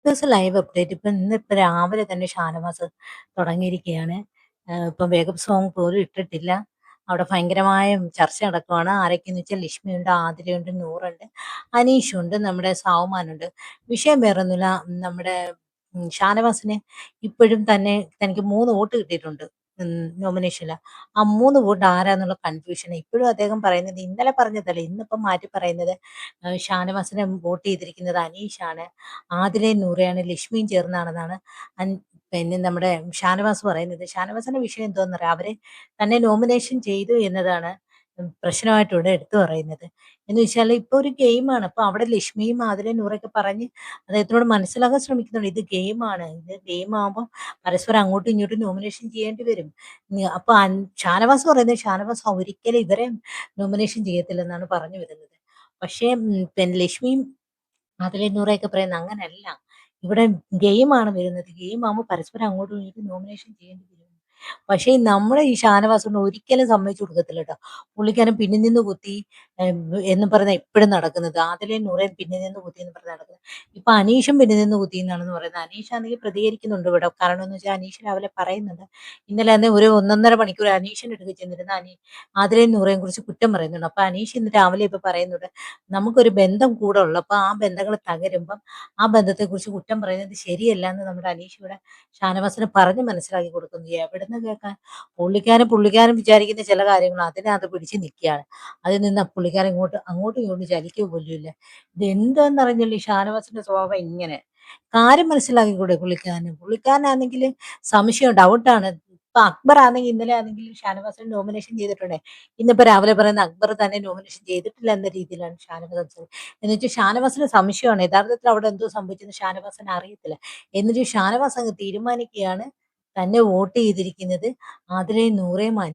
ദിവസം live update. ഇന്നിപ്പോ രാവിലെ തന്നെ ഷാനവാസ് തുടങ്ങിയിരിക്കുകയാണ്. ഇപ്പം വേഗം സോങ് പോലും ഇട്ടിട്ടില്ല. അവിടെ ഭയങ്കരമായ ചർച്ച നടക്കുവാണ്. ആരൊക്കെയെന്ന് വെച്ചാൽ ലക്ഷ്മിയുണ്ട്, ആതിരയുണ്ട്, നൂറുണ്ട്, അനീഷുണ്ട്, നമ്മുടെ സാവുമാനുണ്ട്. വിഷയം വേറൊന്നുമില്ല. നമ്മുടെ ഷാനവാസിന് ഇപ്പോഴും തന്നെ തനിക്ക് 3 വോട്ട് കിട്ടിയിട്ടുണ്ട് നോമിനേഷനിൽ. ആ 3 വോട്ട് ആരാന്നുള്ള കൺഫ്യൂഷൻ ഇപ്പോഴും അദ്ദേഹം പറയുന്നത്. ഇന്നലെ പറഞ്ഞതല്ല, ഇന്നിപ്പം മാറ്റി പറയുന്നത് ഷാനവാസിനെ വോട്ട് ചെയ്തിരിക്കുന്നത് അനീഷാണ്, ആതിരയും നൂറയാണ്, ലക്ഷ്മിയും ചേർന്നാണെന്നാണ് പിന്നെ നമ്മുടെ ഷാനവാസ് പറയുന്നത്. ഷാനവാസിന്റെ വിഷയം എന്തോന്നറിയാം, അവരെ തന്നെ നോമിനേഷൻ ചെയ്തു എന്നതാണ് പ്രശ്നമായിട്ട് ഇവിടെ എടുത്തു പറയുന്നത്. എന്ന് വെച്ചാൽ ഇപ്പൊ ഒരു ഗെയിമാണ്. അപ്പൊ അവിടെ ലക്ഷ്മിയും ആതിരയും നൂറയൊക്കെ പറഞ്ഞ് അദ്ദേഹത്തിനോട് മനസ്സിലാക്കാൻ ശ്രമിക്കുന്നുണ്ട്. ഇത് ഗെയിമാണ്, ഇത് ഗെയിം ആകുമ്പോൾ പരസ്പരം അങ്ങോട്ടും ഇങ്ങോട്ടും നോമിനേഷൻ ചെയ്യേണ്ടി വരും. അപ്പൊ ഷാനവാസ് പറയുന്നത് ഷാനവാസ് ഒരിക്കലും ഇവരെ നോമിനേഷൻ ചെയ്യത്തില്ലെന്നാണ് പറഞ്ഞു വരുന്നത്. പക്ഷേ പിന്നെ ലക്ഷ്മിയും അതിലെ നൂറൊക്കെ പറയുന്നത് അങ്ങനല്ല. ഇവിടെ ഗെയിമാണ് വരുന്നത്. ഗെയിമാകുമ്പോ പരസ്പരം അങ്ങോട്ടും ഇങ്ങോട്ടും നോമിനേഷൻ ചെയ്യേണ്ടി വരും. പക്ഷേ നമ്മുടെ ഈ ഷാനവാസൊന്നും ഒരിക്കലും സമ്മതിച്ചു കൊടുക്കത്തില്ല ട്ടോ. പുള്ളിക്കാരൻ പിന്നിൽ നിന്ന് കുത്തി എന്നും പറഞ്ഞാ ഇപ്പഴും നടക്കുന്നത്. ആദിലയും നൂറയും പിന്നിൽ നിന്ന് കുത്തി എന്ന് പറഞ്ഞാ നടക്കുന്നത്. ഇപ്പൊ അനീഷും പിന്നിൽ നിന്ന് കുത്തി എന്നാണെന്ന് പറയുന്നത്. അനീഷാണെങ്കിൽ പ്രതികരിക്കുന്നുണ്ട് ഇവിടെ. കാരണം എന്ന് വെച്ചാൽ അനീഷ് രാവിലെ പറയുന്നുണ്ട്. ഇന്നലെ അന്ന് ഒരു 1 1/2 മണിക്കൂർ അനീഷിന്റെ അടുത്ത് ചെന്നിരുന്ന് ആദിലയും നൂറയും കുറിച്ച് കുറ്റം പറയുന്നുണ്ട്. അപ്പൊ അനീഷ് ഇന്ന് രാവിലെ ഇപ്പൊ പറയുന്നുണ്ട്, നമുക്കൊരു ബന്ധം കൂടെ ഉള്ളപ്പോൾ ആ ബന്ധങ്ങൾ തകരുമ്പം ആ ബന്ധത്തെക്കുറിച്ച് കുറ്റം പറയുന്നത് ശരിയല്ല എന്ന് നമ്മുടെ അനീഷ് ഇവിടെ ഷാനവാസിന് പറഞ്ഞ് മനസ്സിലാക്കി കൊടുക്കുന്നു. എവിടുന്ന് കേൾക്കാൻ? പുള്ളിക്കാരൻ വിചാരിക്കുന്ന ചില കാര്യങ്ങൾ അതിനകത്ത് പിടിച്ച് നിൽക്കുകയാണ്. അതിൽ നിന്ന് പുള്ളിക്കാരൻ അങ്ങോട്ടും ഇങ്ങോട്ടും ചലിക്കുക പോലുമില്ല. ഇത് എന്താണെന്നറിഞ്ഞില്ല ഈ ഷാനവാസിന്റെ സ്വഭാവം ഇങ്ങനെ. കാര്യം മനസ്സിലാക്കിക്കൂടെ പുള്ളിക്കാരന്? പുള്ളിക്കാരനാണെങ്കിൽ സംശയം, ഡൗട്ടാണ്. ഇപ്പൊ അക്ബർ ആണെങ്കിൽ ഇന്നലെ ആണെങ്കിൽ ഷാനവാസിനെ നോമിനേഷൻ ചെയ്തിട്ടുണ്ട്. ഇന്നിപ്പോ രാവിലെ പറയുന്ന അക്ബർ തന്നെ നോമിനേഷൻ ചെയ്തിട്ടില്ല എന്ന രീതിയിലാണ് ഷാനവാസ് സംസാരിച്ചത്. എന്ന് വെച്ചാൽ ഷാനവാസിന് സംശയമാണ് യഥാർത്ഥത്തിൽ അവിടെ എന്തോ സംഭവിച്ചെന്ന് ഷാനവാസിന് അറിയത്തില്ല. എന്നിട്ട് ഷാനവാസ് അങ്ങ് തീരുമാനിക്കുകയാണ് തന്നെ വോട്ട് ചെയ്തിരിക്കുന്നത് അതിലെ നൂറേമാൻ